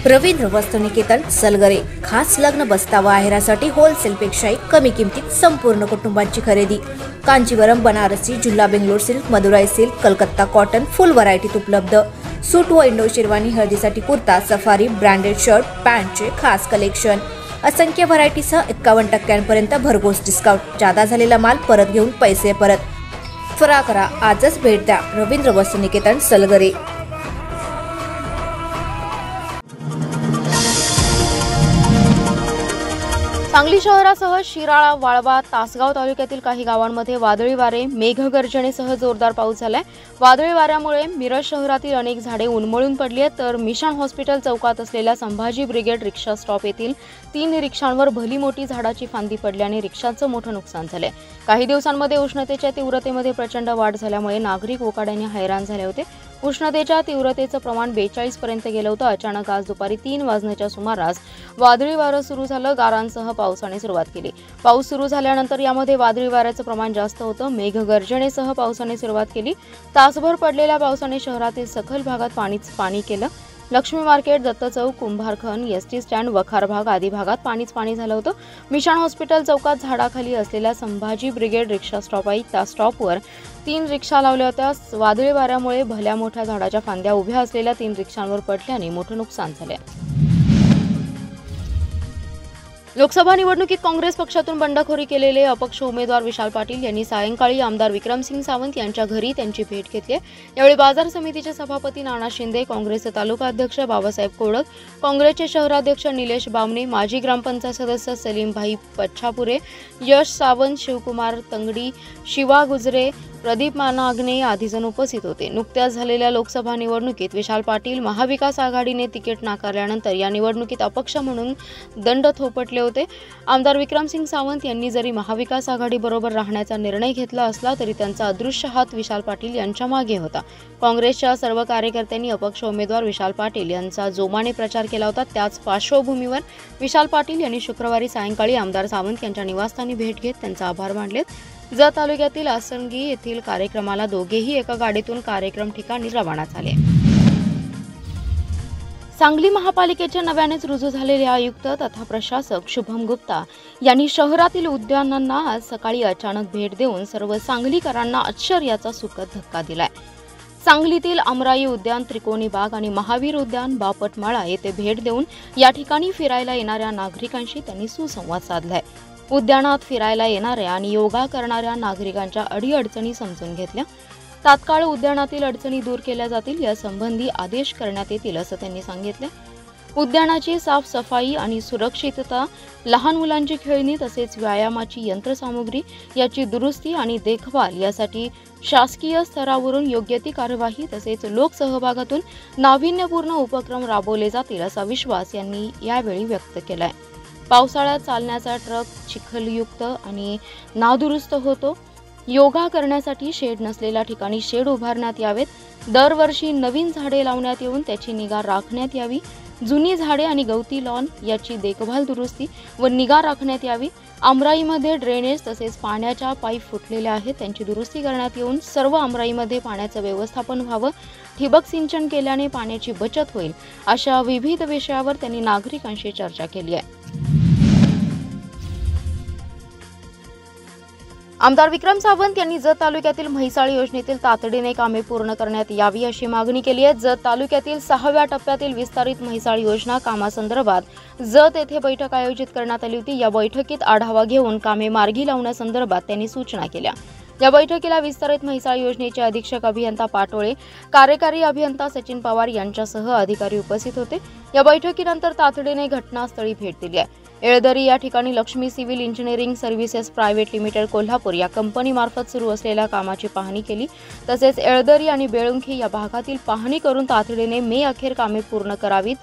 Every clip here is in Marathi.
रवींद्र वस्त्रनिकेतन सलगरे खास लग्न बस्तावा आहेरासाठी होलसेलपेक्षाही कमी किमतीत संपूर्ण कुटुंबाची खरेदी। कांजीवरम, बनारसी, झुल्ला, Bangalore silk, Madurai silk, Calcutta cotton full व्हरायटीत उपलब्ध। सूट व इंडो शेरवानी, हळदीसाठी कुर्ता, सफारी, ब्रँडेड शर्ट, पॅन्टचे खास कलेक्शन। असंख्य व्हरायटीसह 51% भरघोस डिस्काउंट। जादा झालेला माल परत घेऊन पैसे परत। त्वरा करा, आजच भेट द्या रवींद्र वस्त्रनिकेतन सलगरे। सांगली शहरासह शिराळा, वाळवा, तासगाव तालुक्यातील काही गावांमध्ये वादळी वारे, मेघगर्जनेसह जोरदार पाऊस झालाय। वादळी वाऱ्यामुळे मिरज शहरातील अनेक झाडे उन्मळून पडली आहेत, तर मिशन हॉस्पिटल चौकात असलेल्या संभाजी ब्रिगेड रिक्षा स्टॉप येथील 3 रिक्षांवर भली मोठी झाडाची फांदी पडल्याने रिक्षांचं मोठं नुकसान झालंय। काही दिवसांमध्ये उष्णतेच्या तीव्रतेमध्ये प्रचंड वाढ झाल्यामुळे नागरिक वोकाड्याने हैराण झाले होते। उष्णतेच्या तीव्रतेचं प्रमाण 42 पर्यंत गेलं होतं। अचानक आज दुपारी 3 वाजण्याच्या सुमारास वादळी वारं सुरू झालं। गारांसह पावसाने सुरुवात केली। पाऊस सुरू झाल्यानंतर यामध्ये वादळी वाऱ्याचं प्रमाण जास्त होतं। मेघगर्जनेसह पावसाने सुरुवात केली। तासभर पडलेल्या पावसाने शहरातील सखल भागात पाणी केलं। लक्ष्मी मार्केट, दत्त चौक, कुंभारखन, एसटी स्टँड, वखार भाग आदी भागात पाणी झालं होतं। मिशन हॉस्पिटल चौकात झाडाखाली असलेल्या संभाजी ब्रिगेड रिक्षा स्टॉप आहे, त्या स्टॉपवर 3 रिक्षा लावल्या होत्या। वादळी वाऱ्यामुळे भल्या मोठ्या झाडाच्या फांद्या उभ्या असलेल्या 3 रिक्षांवर पडल्याने मोठं नुकसान झाले। लोकसभा निवडणुकीत काँग्रेस पक्षातून बंडखोरी केलेले अपक्ष उमेदवार विशाल पाटील यांनी सायंकाळी आमदार विक्रमसिंग सावंत यांच्या घरी त्यांची भेट घेतली। यावेळी बाजार समितीचे सभापती नाना शिंदे, काँग्रेसचे तालुका अध्यक्ष बाबासाहेब कोडक, काँग्रेसचे शहराध्यक्ष निलेश बामणे, माजी ग्रामपंचायत सदस्य सलीमभाई पच्छापुरे, यश सावंत, शिवकुमार तंगडी, शिवा गुजरे, प्रदीप मानाग्ने आदी जण उपस्थित होते। नुकत्याच झालेल्या लोकसभा निवडणुकीत विशाल पाटील महाविकास आघाडीने तिकीट नाकारल्यानंतर या निवडणुकीत अपक्ष म्हणून दंड थोपटले होते। आमदार विक्रमसिंग सावंत यांनी जरी महाविकास आघाडीबरोबर राहण्याचा निर्णय घेतला असला तरी त्यांचा अदृश्य हात विशाल पाटील यांच्या मागे होता। काँग्रेसच्या सर्व कार्यकर्त्यांनी अपक्ष उमेदवार विशाल पाटील यांचा जोमाने प्रचार केला होता। त्याच पार्श्वभूमीवर विशाल पाटील यांनी शुक्रवारी सायंकाळी आमदार सावंत यांच्या निवासस्थानी भेट घेत त्यांचा आभार मानले। जत तालुक्यातील आसनगी येथील कार्यक्रमाला दोघेही एका गाडीतून कार्यक्रम ठिकाणी रवाना झाले। सांगली महापालिकेचे नव्यानेच रुजू झालेले आयुक्त तथा प्रशासक शुभम गुप्ता यांनी शहरातील उद्यानांना आज सकाळी अचानक भेट देऊन सर्व सांगलीकरांना आश्चर्याचा सुखद धक्का दिलाय। सांगलीतील अमराई उद्यान, त्रिकोणी बाग आणि महावीर उद्यान, बापटमाळा येथे भेट देऊन या ठिकाणी फिरायला येणाऱ्या नागरिकांशी त्यांनी सुसंवाद साधलाय। उद्यानात फिरायला येणाऱ्या आणि योगा करणाऱ्या नागरिकांच्या अडीअडचणी समजून घेतल्या। तात्काळ उद्यानातील अडचणी दूर केल्या जातील यासंबंधी आदेश करण्यात येतील असं त्यांनी सांगितले। उद्यानाची साफसफाई आणि सुरक्षितता, लहान मुलांची खेळणी तसेच व्यायामाची यंत्रसामुग्री याची दुरुस्ती आणि देखभाल यासाठी शासकीय स्तरावरून योग्य ती कार्यवाही तसेच लोकसहभागातून नाविन्यपूर्ण उपक्रम राबवले जातील असा विश्वास यांनी यावेळी व्यक्त केलाय। पावसाळ्यात चालण्याचा ट्रक चिखलयुक्त आणि नादुरुस्त होतो। योगा करण्यासाठी शेड नसलेल्या ठिकाणी शेड उभारण्यात यावेत। दरवर्षी नवीन झाडे लावण्यात येऊन त्याची निगा राखण्यात यावी। जुनी झाडे आणि गवती लॉन याची देखभाल, दुरुस्ती व निगा राखण्यात यावी। अमराईमध्ये ड्रेनेज तसेच पाण्याच्या पाईप फुटलेल्या आहेत, त्यांची दुरुस्ती करण्यात येऊन सर्व अमराईमध्ये पाण्याचं व्यवस्थापन व्हावं। ठिबक सिंचन केल्याने पाण्याची बचत होईल, अशा विविध विषयावर त्यांनी नागरिकांशी चर्चा केली आहे। आमदार विक्रम सावंत यांनी जत तालुक्यातील म्हैसाळ योजनेतील तातडीने कामे पूर्ण करण्यात यावी अशी मागणी केली आहे। जत तालुक्यातील 6व्या टप्प्यातील विस्तारित म्हैसाळ योजना कामासंदर्भात जत येथे बैठक आयोजित करण्यात आली होती। या बैठकीत आढावा घेऊन कामे मार्गी लावण्यासंदर्भात त्यांनी सूचना केल्या। या बैठकीला विस्तारित म्हैसाळ योजनेचे अधीक्षक अभियंता पाटोळे, कार्यकारी अभियंता सचिन पवार यांच्यासह अधिकारी उपस्थित होते। या बैठकीनंतर तातडीने घटनास्थळी भेट दिली आहे। येळदरी या ठिकाणी Lakshmi civil engineering services private limited Kolhapur या कंपनीमार्फत सुरू असलेल्या कामाची पाहणी केली। तसेच येळदरी आणि बेळुंखी या भागातील पाहणी करून तातडीने मे अखेर कामे पूर्ण करावीत।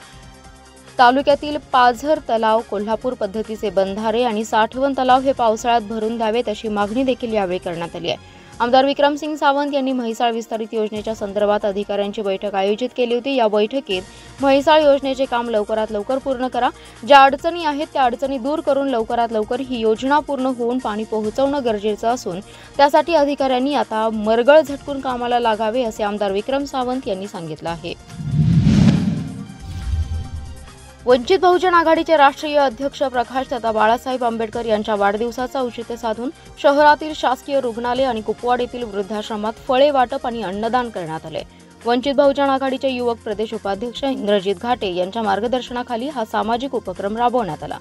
तालुक्यातील पाझर तलाव, कोल्हापूर पद्धतीचे बंधारे आणि साठवण तलाव हे पावसाळ्यात भरून द्यावेत अशी मागणी देखील यावेळी करण्यात आली आहे। आमदार विक्रमसिंग सावंत यांनी म्हैसाळ विस्तारित योजनेच्या संदर्भात अधिकाऱ्यांची बैठक आयोजित केली होती। या बैठकीत म्हैसाळ योजनेचे काम लवकरात लवकर पूर्ण करा, ज्या अडचणी आहेत त्या अडचणी दूर करून लवकरात लवकर ही योजना पूर्ण होऊन पाणी पोहोचवणं गरजेचं असून त्यासाठी अधिकाऱ्यांनी आता मरगळ झटकून कामाला लागावे असे आमदार विक्रम सावंत यांनी सांगितलं आहे। वंचित बहुजन आघाडीचे राष्ट्रीय अध्यक्ष प्रकाश दादा बाळासाहेब आंबेडकर यांच्या वाढदिवसाचं औचित्य साधून शहरातील शासकीय रुग्णालय आणि कुपवाड येथील वृद्धाश्रमात फळे वाटप आणि अन्नदान करण्यात आले। वंचित बहुजन आघाडीचे युवक प्रदेश उपाध्यक्ष इंद्रजित घाटे यांच्या मार्गदर्शनाखाली हा सामाजिक उपक्रम राबवण्यात आला।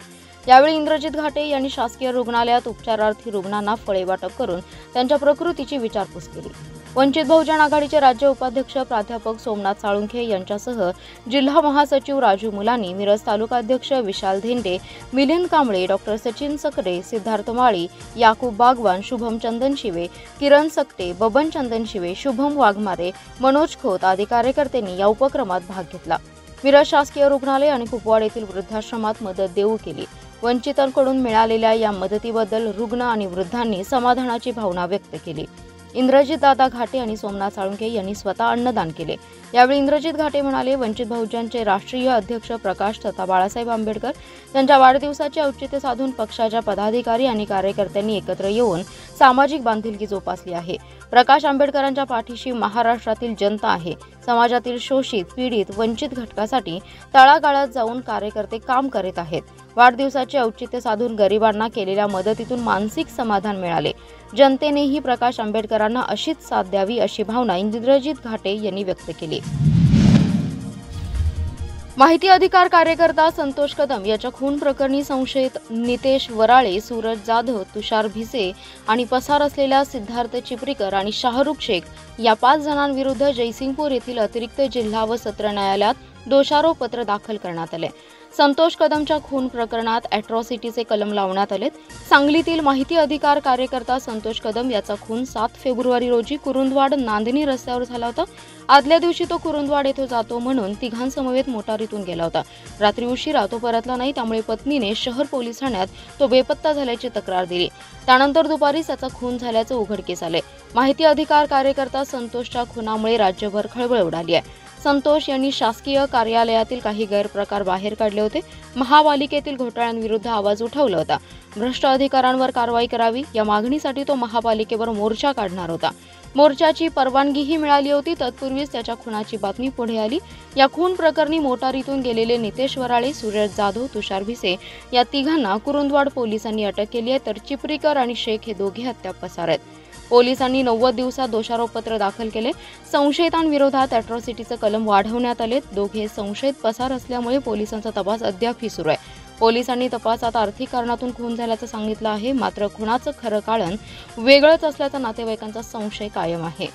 यावेळी इंद्रजित घाटे यांनी शासकीय रुग्णालयात उपचारार्थी रुग्णांना फळे वाटप करून त्यांच्या प्रकृतीची विचारपूस केली। वंचित बहुजन आघाडीचे राज्य उपाध्यक्ष प्राध्यापक सोमनाथ साळुंखे यांच्यासह जिल्हा महासचिव राजू मुलानी, मिरज तालुका अध्यक्ष विशाल धेंडे, मिलिंद कांबळे, डॉक्टर सचिन सकरे, सिद्धार्थ माळी, याकूब बागवान, शुभम चंदनशिवे, किरण सकटे, बबन चंदनशिवे, शुभम वाघमारे, मनोज खोत आदी कार्यकर्त्यांनी या उपक्रमात भाग घेतला। मिरज शासकीय रुग्णालय आणि कुपवाड येथील वृद्धाश्रमात मदत देऊ केली। वंचितांकडून मिळालेल्या या मदतीबद्दल रुग्ण आणि वृद्धांनी समाधानाची भावना व्यक्त केली। इंद्रजित दादा घाटे आणि सोमनाथ साळुंखे यांनी स्वतः अन्नदान केले। यावेळी इंद्रजित घाटे म्हणाले, वंचित बहुजनचे राष्ट्रीय अध्यक्ष प्रकाश दादा बाळासाहेब आंबेडकर यांच्या वाढदिवसाचे औचित्य साधून पक्षाच्या पदाधिकारी आणि कार्यकर्त्यांनी एकत्र येऊन सामाजिक बांधिलकी जोपासली आहे। प्रकाश आंबेडकरांच्या पाठीशी महाराष्ट्रातील जनता आहे। समाजातील शोषित, पीडित, वंचित घटकासाठी तळागाळात जाऊन कार्यकर्ते काम करीत आहेत। वाढदिवसाचे औचित्य साधून गरिबांना केलेल्या मदतीतून मानसिक समाधान मिळाले। जनतेनेही प्रकाश आंबेडकरांना अशीच साथ द्यावी अशी भावना इंद्रजित घाटे यांनी व्यक्त केली। माहिती अधिकार कार्यकर्ता संतोष कदम याच्या खून प्रकरणी संशयित नितेश वराळे, सूरज जाधव, तुषार भिसे आणि पसार असलेल्या सिद्धार्थ चिपरीकर आणि शाहरुख शेख या 5 जणांविरुद्ध जयसिंगपूर येथील अतिरिक्त जिल्हा व सत्र न्यायालयात दोषारोपपत्र दाखल करण्यात आले। संतोष कदमच्या खून प्रकरणात अॅट्रॉसिटीचे कलम लावण्यात आले। सांगलीतील माहिती अधिकार कार्यकर्ता संतोष कदम याचा खून 7 फेब्रुवारी रोजी कुरुंदवाड नांदणी रस्त्यावर झाला होता। आदल्या दिवशी तो कुरुंदवाड येथे जातो म्हणून तिघांसमवेत मोटारीतून गेला होता। रात्री उशिरा तो परतला नाही, त्यामुळे पत्नीने शहर पोलीस ठाण्यात तो बेपत्ता झाल्याची तक्रार दिली। त्यानंतर दुपारी त्याचा खून झाल्याचे उघडकीस आले। माहिती अधिकार कार्यकर्ता संतोषच्या खुनामुळे राज्यभर खळबळ उडाली आहे। संतोष यांनी शासकीय कार्यालयातील काही गैरप्रकार बाहेर काढले होते। महापालिकेतील घोटाळ्यांविरुद्ध आवाज उठवला होता। भ्रष्ट अधिकाऱ्यांवर कारवाई करावी या मागणीसाठी तो महापालिकेवर मोर्चा काढणार होता। मोर्चाची परवानगीही मिळाली होती। तत्पूर्वीच त्याच्या खुनाची बातमी पुढे आली। या खून प्रकरणी मोटारीतून गेलेले नितेश वराळे, सूरज जाधव, तुषार भिसे या तिघांना कुरुंदवाड पोलिसांनी अटक केली आहे, तर चिपरीकर आणि शेख हे दोघे हत्या पसार आहेत। पोलिसांनी 90 दिवसात दोषारोपपत्र दाखल केले। संशयितांविरोधात अॅट्रॉसिटीचे कलम वाढवण्यात आले। दोघे संशयित पसार असल्यामुळे पोलिसांचा तपास अद्यापही सुरू आहे। पोलिसांनी तपासात आर्थिक कारणातून खून झाल्याचं सांगितलं आहे, मात्र खुनाचं खरं कारण वेगळंच असल्याचा नातेवाईकांचा संशय कायम आहे।